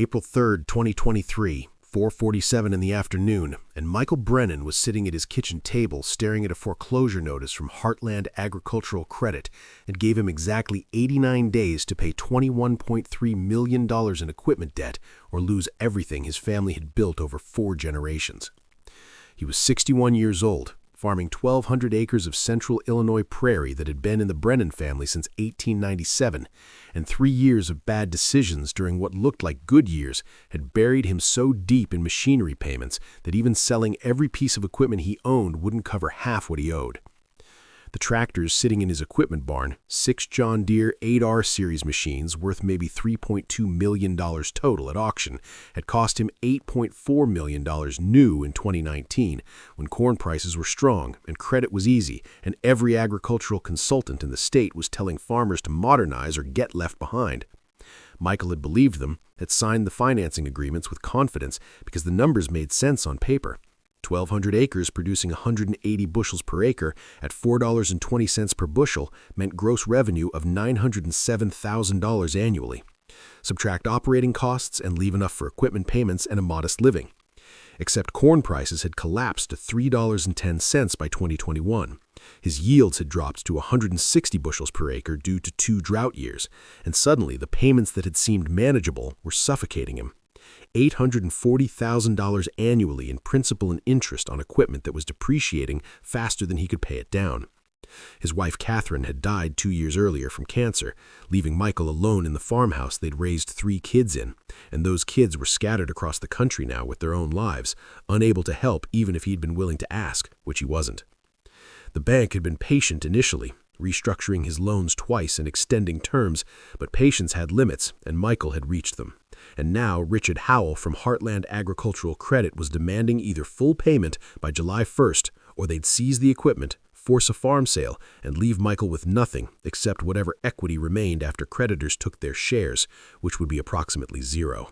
April 3rd, 2023, 4:47 in the afternoon, and Michael Brennan was sitting at his kitchen table staring at a foreclosure notice from Heartland Agricultural Credit and gave him exactly 89 days to pay $21.3 million in equipment debt or lose everything his family had built over 4 generations. He was 61 years old, farming 1,200 acres of central Illinois prairie that had been in the Brennan family since 1897, and 3 years of bad decisions during what looked like good years had buried him so deep in machinery payments that even selling every piece of equipment he owned wouldn't cover half what he owed. The tractors sitting in his equipment barn, 6 John Deere 8R series machines worth maybe $3.2 million total at auction, had cost him $8.4 million new in 2019, when corn prices were strong and credit was easy, and every agricultural consultant in the state was telling farmers to modernize or get left behind. Michael had believed them, had signed the financing agreements with confidence because the numbers made sense on paper. 1,200 acres producing 180 bushels per acre at $4.20 per bushel meant gross revenue of $907,000 annually. Subtract operating costs and leave enough for equipment payments and a modest living. Except corn prices had collapsed to $3.10 by 2021. His yields had dropped to 160 bushels per acre due to 2 drought years, and suddenly the payments that had seemed manageable were suffocating him. $840,000 annually in principal and interest on equipment that was depreciating faster than he could pay it down. His wife Catherine had died 2 years earlier from cancer, leaving Michael alone in the farmhouse they'd raised 3 kids in, and those kids were scattered across the country now with their own lives, unable to help even if he'd been willing to ask, which he wasn't. The bank had been patient initially, restructuring his loans twice and extending terms, but patience had limits, and Michael had reached them. And now Richard Howell from Heartland Agricultural Credit was demanding either full payment by July 1st or they'd seize the equipment, force a farm sale, and leave Michael with nothing except whatever equity remained after creditors took their shares, which would be approximately 0.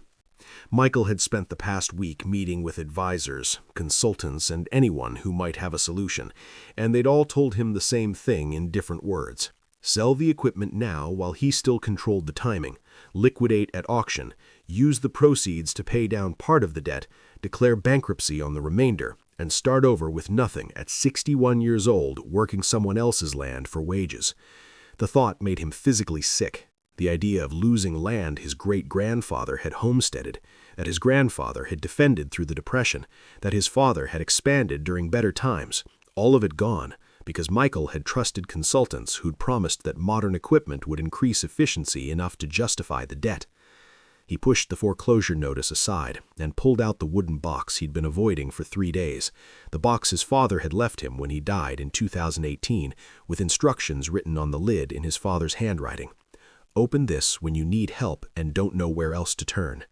Michael had spent the past week meeting with advisors, consultants, and anyone who might have a solution, and they'd all told him the same thing in different words. Sell the equipment now while he still controlled the timing, liquidate at auction, use the proceeds to pay down part of the debt, declare bankruptcy on the remainder, and start over with nothing at 61 years old working someone else's land for wages. The thought made him physically sick. The idea of losing land his great-grandfather had homesteaded, that his grandfather had defended through the Depression, that his father had expanded during better times, all of it gone, because Michael had trusted consultants who'd promised that modern equipment would increase efficiency enough to justify the debt. He pushed the foreclosure notice aside and pulled out the wooden box he'd been avoiding for 3 days, the box his father had left him when he died in 2018, with instructions written on the lid in his father's handwriting. Open this when you need help and don't know where else to turn.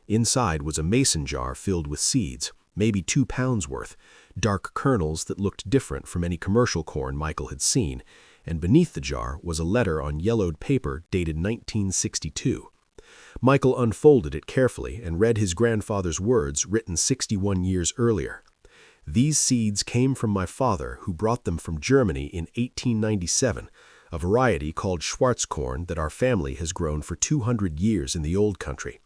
Inside was a mason jar filled with seeds, maybe 2 pounds worth, dark kernels that looked different from any commercial corn Michael had seen, and beneath the jar was a letter on yellowed paper dated 1962. Michael unfolded it carefully and read his grandfather's words written 61 years earlier. These seeds came from my father, who brought them from Germany in 1897, a variety called Schwarz corn that our family has grown for 200 years in the old country.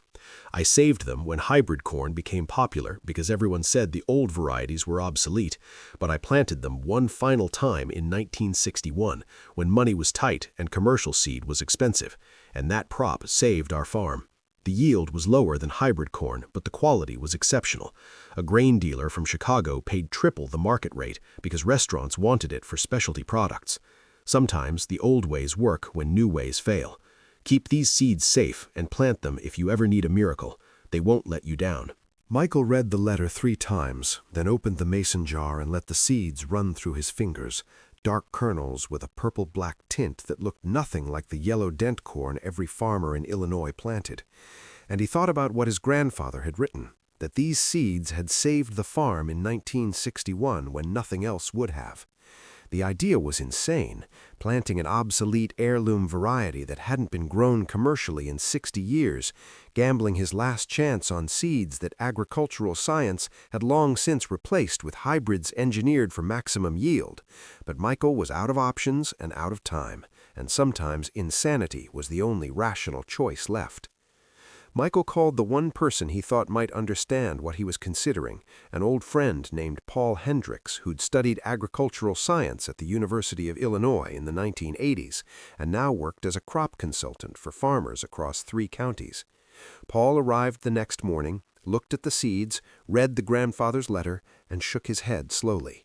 I saved them when hybrid corn became popular because everyone said the old varieties were obsolete, but I planted them one final time in 1961 when money was tight and commercial seed was expensive, and that prop saved our farm. The yield was lower than hybrid corn, but the quality was exceptional. A grain dealer from Chicago paid triple the market rate because restaurants wanted it for specialty products. Sometimes the old ways work when new ways fail. Keep these seeds safe and plant them if you ever need a miracle. They won't let you down. Michael read the letter 3 times, then opened the mason jar and let the seeds run through his fingers, dark kernels with a purple-black tint that looked nothing like the yellow dent corn every farmer in Illinois planted. And he thought about what his grandfather had written, that these seeds had saved the farm in 1961 when nothing else would have. The idea was insane, planting an obsolete heirloom variety that hadn't been grown commercially in 60 years, gambling his last chance on seeds that agricultural science had long since replaced with hybrids engineered for maximum yield. But Michael was out of options and out of time, and sometimes insanity was the only rational choice left. Michael called the one person he thought might understand what he was considering, an old friend named Paul Hendricks, who'd studied agricultural science at the University of Illinois in the 1980s and now worked as a crop consultant for farmers across 3 counties. Paul arrived the next morning, looked at the seeds, read the grandfather's letter, and shook his head slowly.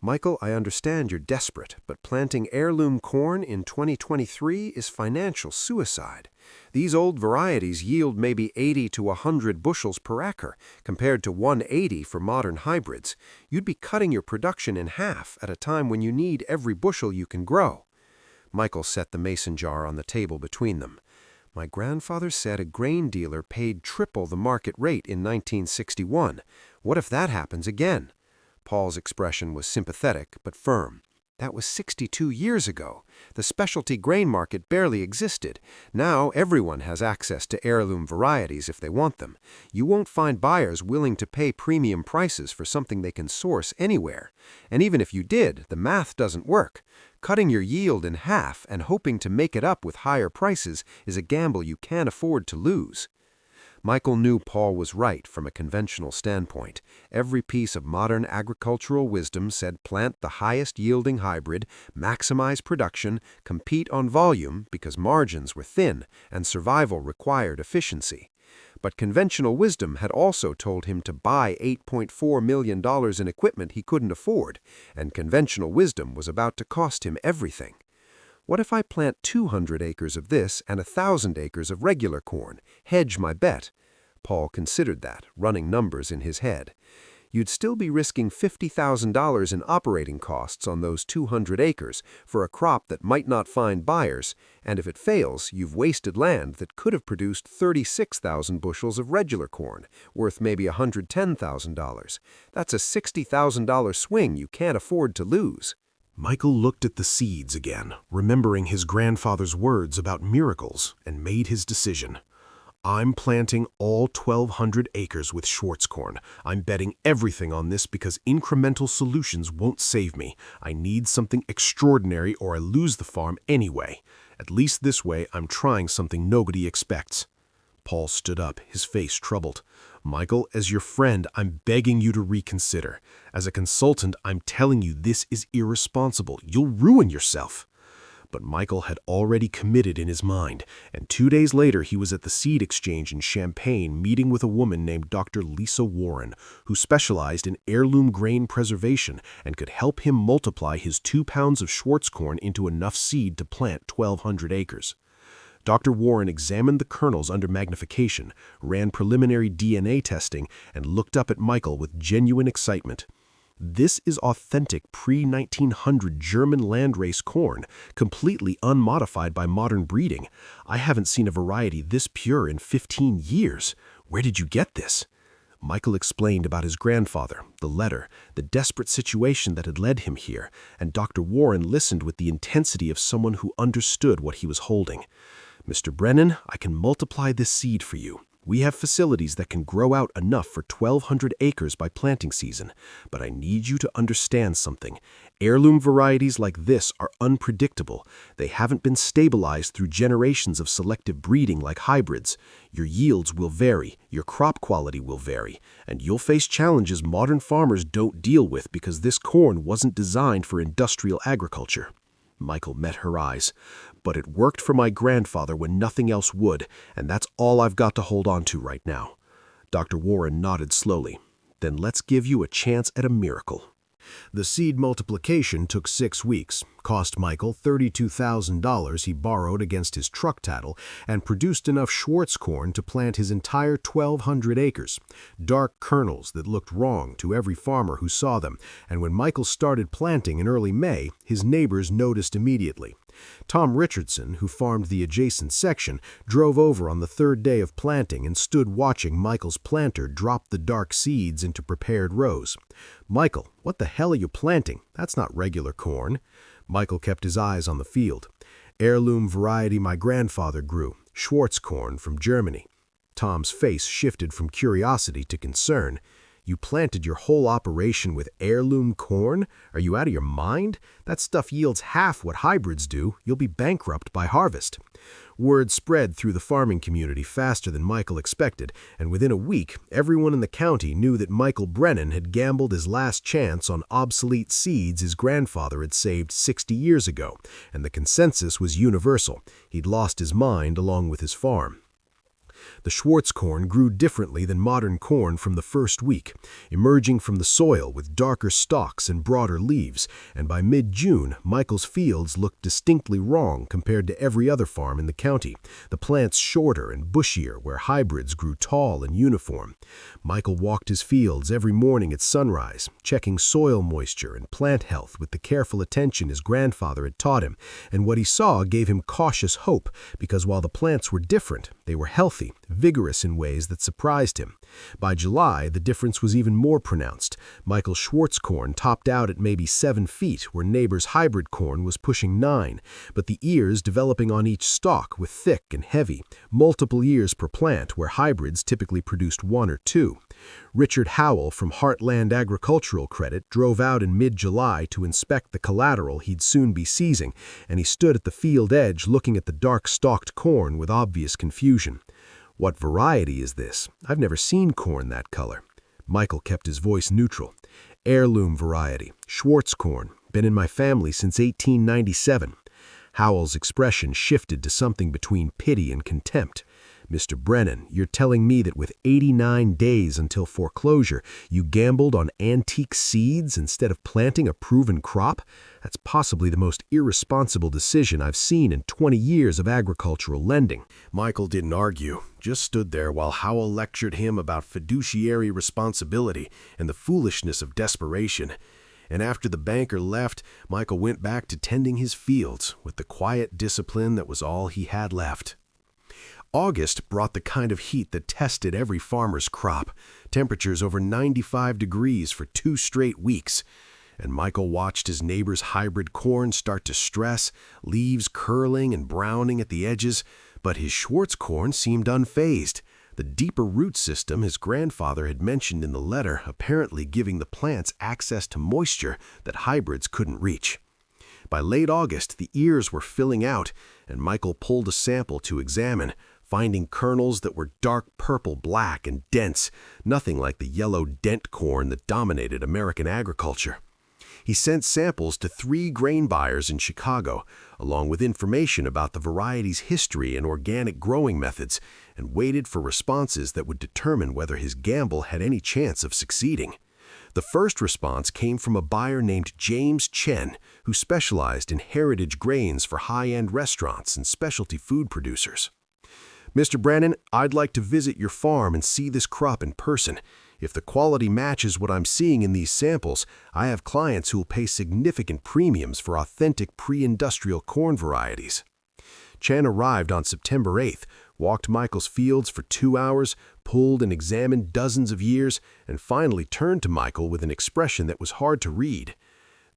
"Michael, I understand you're desperate, but planting heirloom corn in 2023 is financial suicide. These old varieties yield maybe 80 to 100 bushels per acre, compared to 180 for modern hybrids. You'd be cutting your production in half at a time when you need every bushel you can grow." Michael set the mason jar on the table between them. "My grandfather said a grain dealer paid triple the market rate in 1961. What if that happens again?" Paul's expression was sympathetic but firm. "That was 62 years ago. The specialty grain market barely existed. Now everyone has access to heirloom varieties if they want them. You won't find buyers willing to pay premium prices for something they can source anywhere. And even if you did, the math doesn't work. Cutting your yield in half and hoping to make it up with higher prices is a gamble you can't afford to lose." Michael knew Paul was right from a conventional standpoint. Every piece of modern agricultural wisdom said plant the highest-yielding hybrid, maximize production, compete on volume because margins were thin and survival required efficiency. But conventional wisdom had also told him to buy $8.4 million in equipment he couldn't afford, and conventional wisdom was about to cost him everything. "What if I plant 200 acres of this and 1,000 acres of regular corn? Hedge my bet." Paul considered that, running numbers in his head. "You'd still be risking $50,000 in operating costs on those 200 acres for a crop that might not find buyers, and if it fails, you've wasted land that could have produced 36,000 bushels of regular corn, worth maybe $110,000. That's a $60,000 swing you can't afford to lose." Michael looked at the seeds again, remembering his grandfather's words about miracles, and made his decision. "I'm planting all 1,200 acres with Schwartz corn. I'm betting everything on this because incremental solutions won't save me. I need something extraordinary or I lose the farm anyway. At least this way I'm trying something nobody expects." Paul stood up, his face troubled. "Michael, as your friend, I'm begging you to reconsider. As a consultant, I'm telling you this is irresponsible. You'll ruin yourself." But Michael had already committed in his mind, and 2 days later he was at the seed exchange in Champaign meeting with a woman named Dr. Lisa Warren, who specialized in heirloom grain preservation and could help him multiply his 2 pounds of Schwartz corn into enough seed to plant 1,200 acres. Dr. Warren examined the kernels under magnification, ran preliminary DNA testing, and looked up at Michael with genuine excitement. "This is authentic pre-1900 German landrace corn, completely unmodified by modern breeding. I haven't seen a variety this pure in 15 years. Where did you get this?" Michael explained about his grandfather, the letter, the desperate situation that had led him here, and Dr. Warren listened with the intensity of someone who understood what he was holding. "Mr. Brennan, I can multiply this seed for you. We have facilities that can grow out enough for 1,200 acres by planting season, but I need you to understand something. Heirloom varieties like this are unpredictable. They haven't been stabilized through generations of selective breeding like hybrids. Your yields will vary, your crop quality will vary, and you'll face challenges modern farmers don't deal with because this corn wasn't designed for industrial agriculture." Michael met her eyes. "But it worked for my grandfather when nothing else would, and that's all I've got to hold on to right now." Dr. Warren nodded slowly. "Then let's give you a chance at a miracle." The seed multiplication took 6 weeks, cost Michael $32,000 he borrowed against his truck tattle, and produced enough Schwartz corn to plant his entire 1,200 acres. Dark kernels that looked wrong to every farmer who saw them, and when Michael started planting in early May, his neighbors noticed immediately. Tom Richardson, who farmed the adjacent section, drove over on the 3rd day of planting and stood watching Michael's planter drop the dark seeds into prepared rows. "Michael, what the hell are you planting? That's not regular corn." Michael kept his eyes on the field. "Heirloom variety my grandfather grew, Schwartz corn from Germany." Tom's face shifted from curiosity to concern. You planted your whole operation with heirloom corn? Are you out of your mind? That stuff yields half what hybrids do. You'll be bankrupt by harvest. Word spread through the farming community faster than Michael expected, and within a week, everyone in the county knew that Michael Brennan had gambled his last chance on obsolete seeds his grandfather had saved 60 years ago, and the consensus was universal. He'd lost his mind along with his farm. The Schwartz corn grew differently than modern corn from the first week, emerging from the soil with darker stalks and broader leaves, and by mid-June, Michael's fields looked distinctly wrong compared to every other farm in the county, the plants shorter and bushier where hybrids grew tall and uniform. Michael walked his fields every morning at sunrise, checking soil moisture and plant health with the careful attention his grandfather had taught him, and what he saw gave him cautious hope because while the plants were different, they were healthy, vigorous in ways that surprised him. By July, the difference was even more pronounced. Michael's Schwartz corn topped out at maybe 7 feet, where neighbors' hybrid corn was pushing 9, but the ears developing on each stalk were thick and heavy, multiple ears per plant, where hybrids typically produced 1 or 2. Richard Howell from Heartland Agricultural Credit drove out in mid-July to inspect the collateral he'd soon be seizing, and he stood at the field edge looking at the dark-stalked corn with obvious confusion. "What variety is this? I've never seen corn that color." Michael kept his voice neutral. "Heirloom variety, Schwartz corn, been in my family since 1897. Howell's expression shifted to something between pity and contempt. "Mr. Brennan, you're telling me that with 89 days until foreclosure, you gambled on antique seeds instead of planting a proven crop? That's possibly the most irresponsible decision I've seen in 20 years of agricultural lending." Michael didn't argue, just stood there while Howell lectured him about fiduciary responsibility and the foolishness of desperation. And after the banker left, Michael went back to tending his fields with the quiet discipline that was all he had left. August brought the kind of heat that tested every farmer's crop, temperatures over 95 degrees for 2 straight weeks. And Michael watched his neighbor's hybrid corn start to stress, leaves curling and browning at the edges, but his Schwartz corn seemed unfazed, the deeper root system his grandfather had mentioned in the letter apparently giving the plants access to moisture that hybrids couldn't reach. By late August, the ears were filling out, and Michael pulled a sample to examine, finding kernels that were dark purple-black and dense, nothing like the yellow dent corn that dominated American agriculture. He sent samples to 3 grain buyers in Chicago, along with information about the variety's history and organic growing methods, and waited for responses that would determine whether his gamble had any chance of succeeding. The first response came from a buyer named James Chen, who specialized in heritage grains for high-end restaurants and specialty food producers. "Mr. Brennan, I'd like to visit your farm and see this crop in person. If the quality matches what I'm seeing in these samples, I have clients who will pay significant premiums for authentic pre-industrial corn varieties." Chen arrived on September 8th, walked Michael's fields for 2 hours, pulled and examined dozens of ears, and finally turned to Michael with an expression that was hard to read.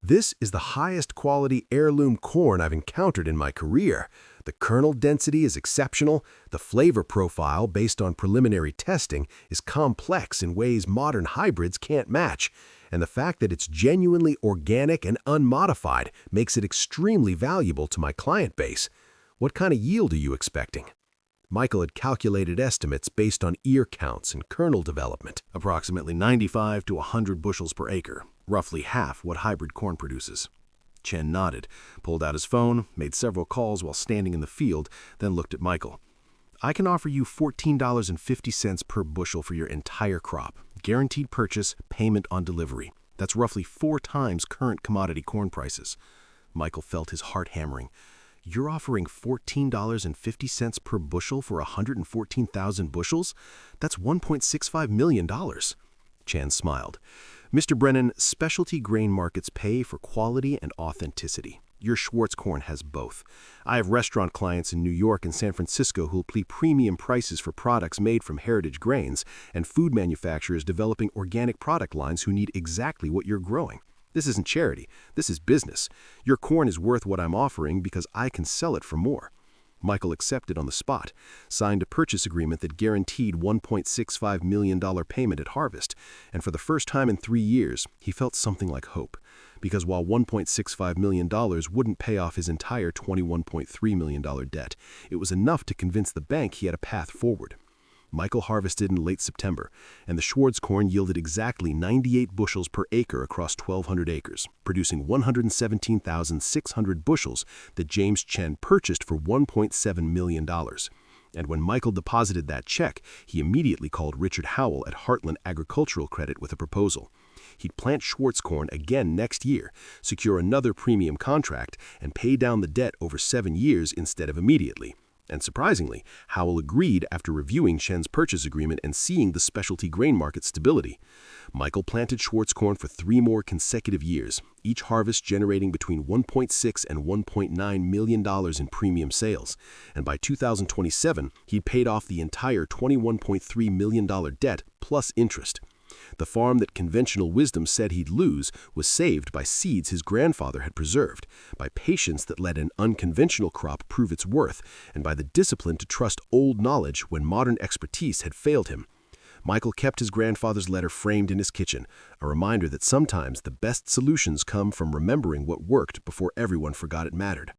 "This is the highest quality heirloom corn I've encountered in my career. The kernel density is exceptional, the flavor profile based on preliminary testing is complex in ways modern hybrids can't match, and the fact that it's genuinely organic and unmodified makes it extremely valuable to my client base. What kind of yield are you expecting?" Michael had calculated estimates based on ear counts and kernel development, approximately 95 to 100 bushels per acre, roughly half what hybrid corn produces. Chen nodded, pulled out his phone, made several calls while standing in the field, then looked at Michael. "I can offer you $14.50 per bushel for your entire crop. Guaranteed purchase, payment on delivery. That's roughly 4 times current commodity corn prices." Michael felt his heart hammering. "You're offering $14.50 per bushel for 114,000 bushels? That's $1.65 million. Chan smiled. "Mr. Brennan, specialty grain markets pay for quality and authenticity. Your Schwartz corn has both. I have restaurant clients in New York and San Francisco who'll pay premium prices for products made from heritage grains, and food manufacturers developing organic product lines who need exactly what you're growing. This isn't charity. This is business. Your corn is worth what I'm offering because I can sell it for more." Michael accepted on the spot, signed a purchase agreement that guaranteed $1.65 million payment at harvest, and for the first time in 3 years, he felt something like hope. Because while $1.65 million wouldn't pay off his entire $21.3 million debt, it was enough to convince the bank he had a path forward. Michael harvested in late September, and the Schwartz corn yielded exactly 98 bushels per acre across 1,200 acres, producing 117,600 bushels that James Chen purchased for $1.7 million. And when Michael deposited that check, he immediately called Richard Howell at Heartland Agricultural Credit with a proposal. He'd plant Schwartz corn again next year, secure another premium contract, and pay down the debt over 7 years instead of immediately. And surprisingly, Howell agreed after reviewing Chen's purchase agreement and seeing the specialty grain market stability. Michael planted Schwartz corn for 3 more consecutive years, each harvest generating between $1.6 and $1.9 million in premium sales. And by 2027, he'd paid off the entire $21.3 million debt plus interest. The farm that conventional wisdom said he'd lose was saved by seeds his grandfather had preserved, by patience that let an unconventional crop prove its worth, and by the discipline to trust old knowledge when modern expertise had failed him. Michael kept his grandfather's letter framed in his kitchen, a reminder that sometimes the best solutions come from remembering what worked before everyone forgot it mattered.